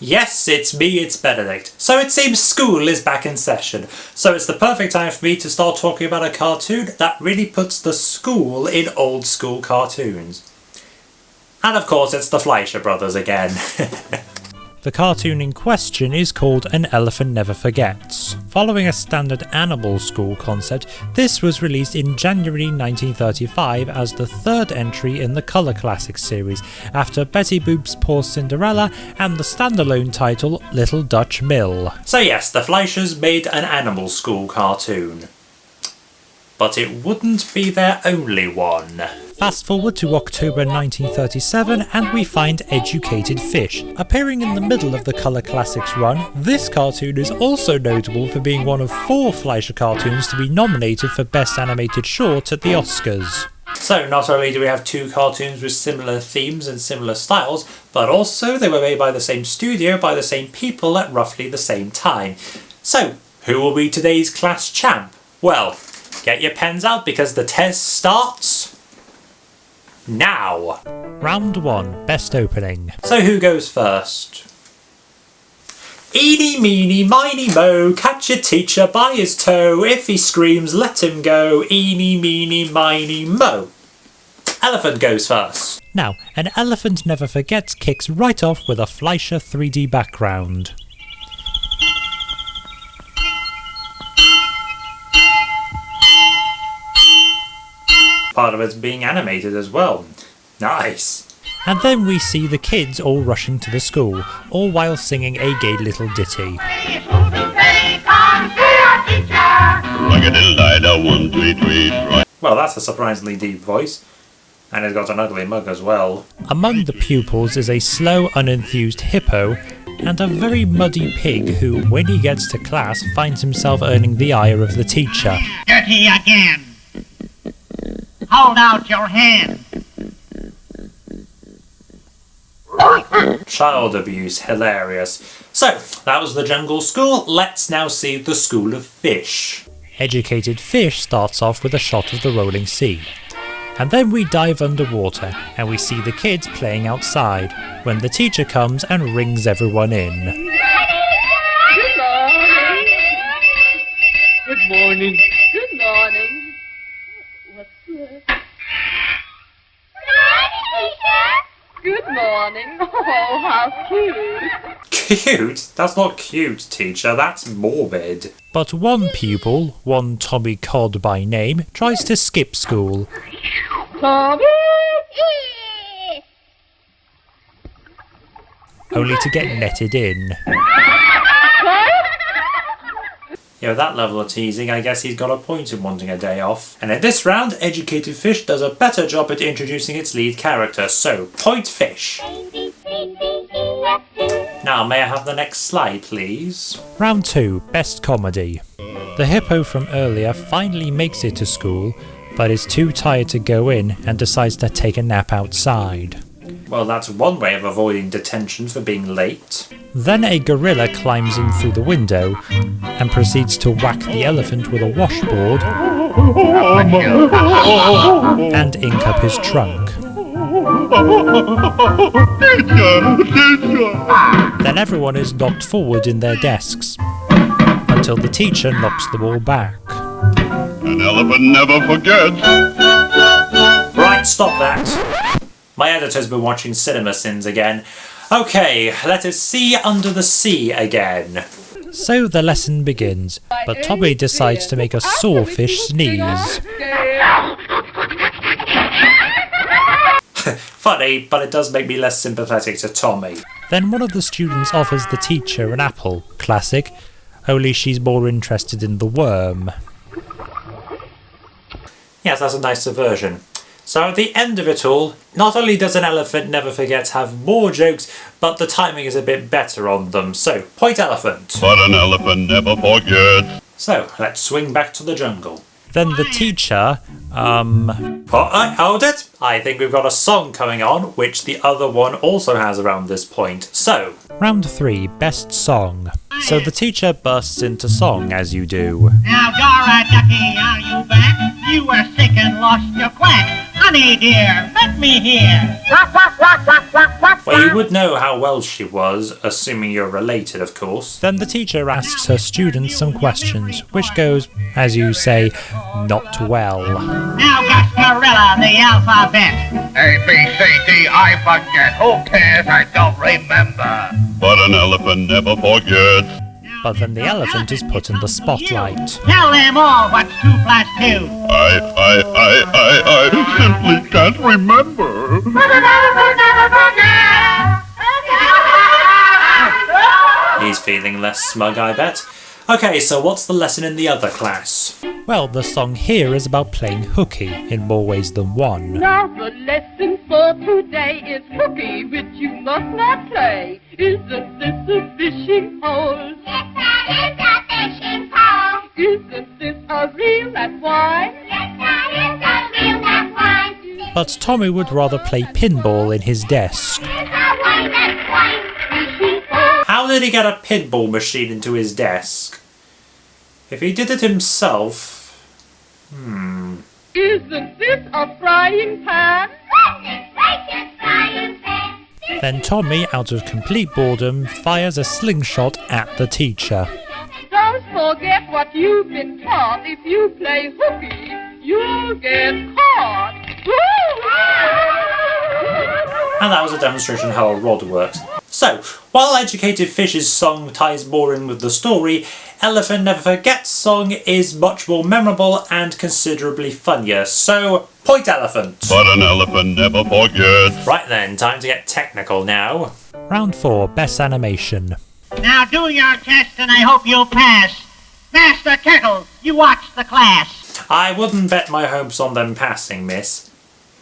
Yes, it's me, it's Benedict. So it seems school is back in session. So it's the perfect time for me to start talking about a cartoon that really puts the school in old school cartoons. And of course it's the Fleischer Brothers again. The cartoon in question is called An Elephant Never Forgets. Following a standard animal school concept, this was released in January 1935 as the third entry in the Colour Classics series, after Betty Boop's Poor Cinderella and the standalone title Little Dutch Mill. So yes, the Fleischers made an animal school cartoon. But it wouldn't be their only one. Fast forward to October 1937 and we find Educated Fish. Appearing in the middle of the Colour Classics run, this cartoon is also notable for being one of 4 Fleischer cartoons to be nominated for Best Animated Short at the Oscars. So not only do we have 2 cartoons with similar themes and similar styles, but also they were made by the same studio, by the same people at roughly the same time. So, who will be today's class champ? Well, get your pens out because the test starts now. Round 1, Best Opening. So who goes first? Eeny, meeny, miny, mo, catch your teacher by his toe. If he screams, let him go. Eeny, meeny, miny, mo. Elephant goes first. Now, An Elephant Never Forgets kicks right off with a Fleischer 3D background. Part of it's being animated as well. Nice. And then we see the kids all rushing to the school, all while singing a gay little ditty. Well, that's a surprisingly deep voice. And it's got an ugly mug as well. Among the pupils is a slow, unenthused hippo and a very muddy pig who, when he gets to class, finds himself earning the ire of the teacher. Dirty again! Hold out your hand! Child abuse, hilarious. So, that was the jungle school. Let's now see the school of fish. Educated Fish starts off with a shot of the rolling sea. And then we dive underwater and we see the kids playing outside when the teacher comes and rings everyone in. Good morning. Good morning. What's this? Good morning. Oh, how cute. Cute? That's not cute, teacher. That's morbid. But one pupil, one Tommy Cod by name, tries to skip school. Tommy! Only to get netted in. Yeah, with that level of teasing, I guess he's got a point in wanting a day off. And in this round, Educated Fish does a better job at introducing its lead character, so point fish. Now, may I have the next slide, please? Round 2, Best Comedy. The hippo from earlier finally makes it to school, but is too tired to go in and decides to take a nap outside. Well, that's one way of avoiding detention for being late. Then a gorilla climbs in through the window and proceeds to whack the elephant with a washboard and ink up his trunk. Then everyone is knocked forward in their desks until the teacher knocks them all back. An elephant never forgets. Right, stop that. My editor's been watching Cinema Sins again. Okay, let us see under the sea again. So the lesson begins, but Tommy decides to make a sawfish sneeze. Funny, but it does make me less sympathetic to Tommy. Then one of the students offers the teacher an apple. Classic, only she's more interested in the worm. Yes, that's a nicer version. So at the end of it all, not only does An Elephant Never Forget have more jokes, but the timing is a bit better on them. So, point elephant. But an elephant never forgets. So, let's swing back to the jungle. Then the teacher, Hold it! I think we've got a song coming on, which the other one also has around this point. So, Round 3, Best Song. So the teacher bursts into song, as you do. Now, Dora Ducky, are you back? You were sick and lost your quack. Honey, dear, let me hear. Well, you would know how well she was, assuming you're related, of course. Then the teacher asks her students some questions, which goes, as you say, not well. Now get Gorilla the alphabet. A, B, C, D, I forget. Who cares? I don't remember. But an elephant never forgets. But then the elephant is put in the spotlight. Tell them all what's 2 plus 2. I simply can't remember. He's feeling less smug, I bet. Okay, so what's the lesson in the other class? Well, the song here is about playing hooky in more ways than one. Now the lesson for today is hooky, which you must not play. Isn't this a fishing pole? Yes, that is a fishing pole. Isn't this a reel that's wide? Yes, that is a reel that's wide. But Tommy would rather play pinball in his desk. It's a one that's wide. How did he get a pinball machine into his desk? If he did it himself... Isn't this a frying pan? Goodness gracious, frying pan. Then Tommy, out of complete boredom, fires a slingshot at the teacher. Don't forget what you've been taught. If you play hooky, you'll get caught. And that was a demonstration how a rod works. So, while Educated Fish's song ties more in with the story, Elephant Never Forgets song is much more memorable and considerably funnier. So, point elephant. But an elephant never forgets. Right then, time to get technical now. Round 4, Best Animation. Now do your test and I hope you'll pass. Master Turtle, you watch the class. I wouldn't bet my hopes on them passing, miss.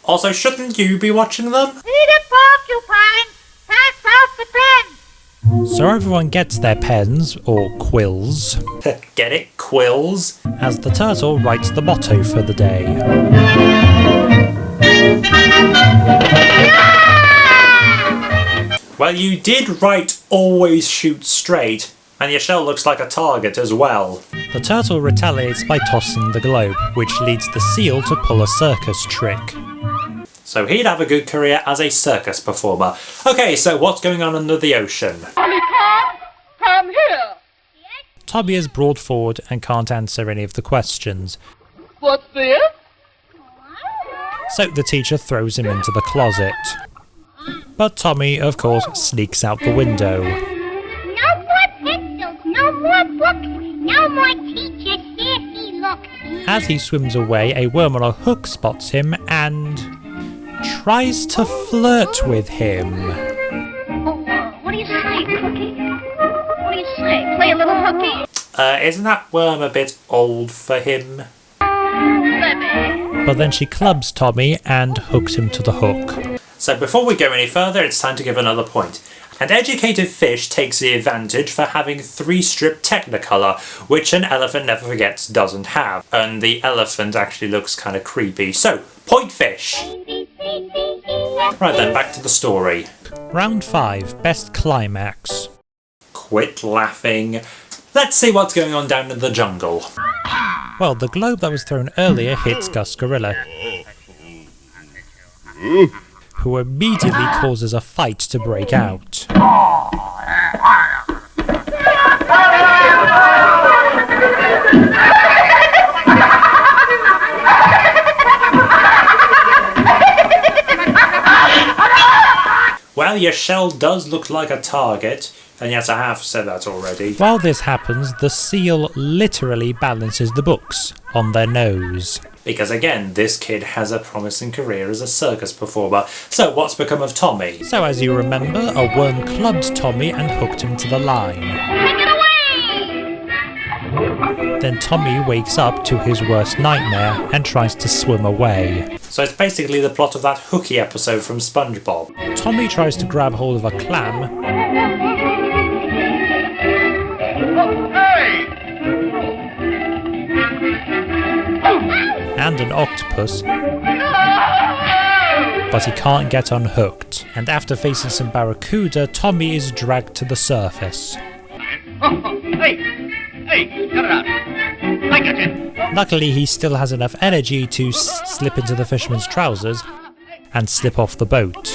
Also, shouldn't you be watching them? Eat it, porcupine. Pass out the pen. So everyone gets their pens, or quills, Get it? Quills? as the turtle writes the motto for the day. Well, you did write always shoot straight, and your shell looks like a target as well. The turtle retaliates by tossing the globe, which leads the seal to pull a circus trick. So he'd have a good career as a circus performer. Okay, so what's going on under the ocean? Tommy, come here. Tommy is brought forward and can't answer any of the questions, What's this? Oh. so the teacher throws him into the closet. But Tommy, of course, sneaks out the window. No more pencils, no more books, no more teacher sassy looks. As he swims away, a worm on a hook spots him and tries to flirt with him. Oh, what do you say, Cookie? What do you say? Play a little hooky? Isn't that worm a bit old for him? But then she clubs Tommy and hooks him to the hook. So before we go any further, it's time to give another point. An educated fish takes the advantage for having 3-strip Technicolor, which an elephant never forgets doesn't have. And the elephant actually looks kind of creepy. So, point fish! Right then, back to the story. Round 5, Best Climax. Quit laughing. Let's see what's going on down in the jungle. Well, the globe that was thrown earlier hits Gus Gorilla, who immediately causes a fight to break out. Well, your shell does look like a target, and yes, I have said that already. While this happens, the seal literally balances the books on their nose. Because again, this kid has a promising career as a circus performer. So what's become of Tommy? So as you remember, a worm clubbed Tommy and hooked him to the line. Take it away! Then Tommy wakes up to his worst nightmare and tries to swim away. So it's basically the plot of that Hooky episode from SpongeBob. Tommy tries to grab hold of a clam Hey! and an octopus, but he can't get unhooked. And after facing some barracuda, Tommy is dragged to the surface. Hey! Hey! Cut it out! Luckily, he still has enough energy to slip into the fisherman's trousers and slip off the boat.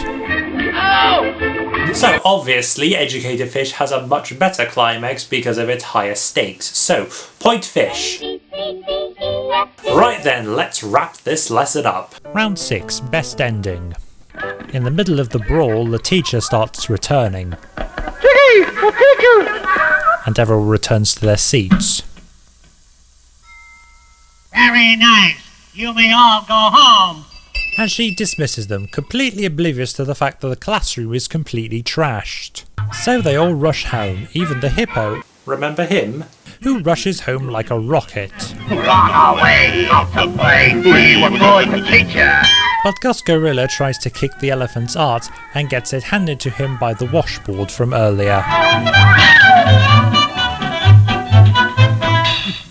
So obviously, Educated Fish has a much better climax because of its higher stakes. So, point fish. Right then, let's wrap this lesson up. Round 6, best ending. In the middle of the brawl, the teacher starts returning. And everyone returns to their seats. Very nice. You may all go home. And she dismisses them, completely oblivious to the fact that the classroom is completely trashed. So they all rush home, even the hippo, Remember him? who rushes home like a rocket. Run away, not to play. We were going to teacher. But Gus Gorilla tries to kick the elephant's art and gets it handed to him by the washboard from earlier.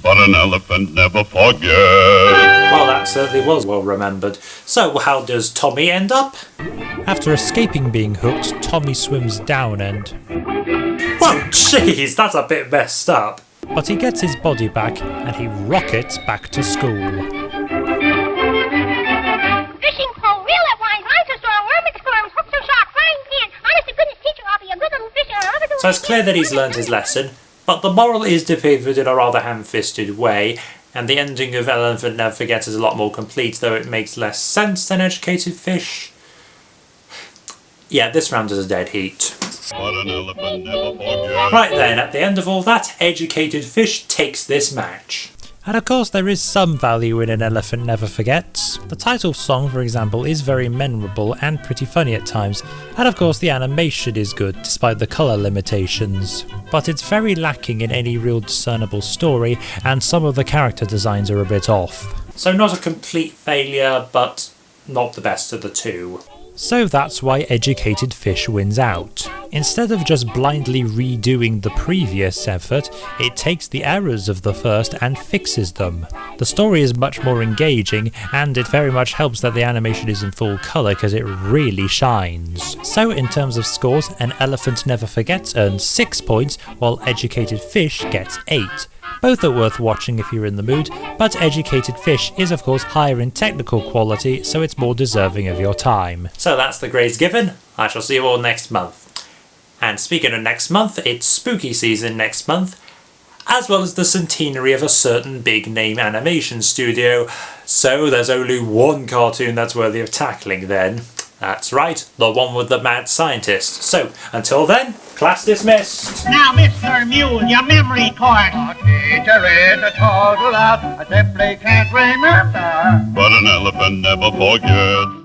But an elephant never forgets. Well, that certainly was well remembered. So, how does Tommy end up? After escaping being hooked, Tommy swims down and... Whoa, jeez, that's a bit messed up. But he gets his body back and he rockets back to school. Fishing pole, reel it wise, line so strong, worm at the storms, hook so sharp, frying pan. Honest to goodness, teacher, I'll be a good little fisher. So it's clear that he's learned his lesson, but the moral is depicted in a rather ham-fisted way, and the ending of Elephant Never Forgets is a lot more complete, though it makes less sense than Educated Fish. Yeah, this round is a dead heat. But an elephant never forgets. Right then, at the end of all that, Educated Fish takes this match. And of course there is some value in An Elephant Never Forgets. The title song, for example, is very memorable and pretty funny at times, and of course the animation is good despite the colour limitations. But it's very lacking in any real discernible story, and some of the character designs are a bit off. So not a complete failure, but not the best of the two. So that's why Educated Fish wins out. Instead of just blindly redoing the previous effort, it takes the errors of the first and fixes them. The story is much more engaging, and it very much helps that the animation is in full colour because it really shines. So in terms of scores, An Elephant Never Forgets earns 6 points, while Educated Fish gets 8. Both are worth watching if you're in the mood, but Educated Fish is of course higher in technical quality, so it's more deserving of your time. So that's the grades given. I shall see you all next month. And speaking of next month, it's spooky season next month, as well as the centenary of a certain big name animation studio, so there's only one cartoon that's worthy of tackling then. That's right, the one with the mad scientist. So, until then, class dismissed. Now, Mr. Mule, your memory course. Teacher is a total out. I simply can't remember. But an elephant never forgets.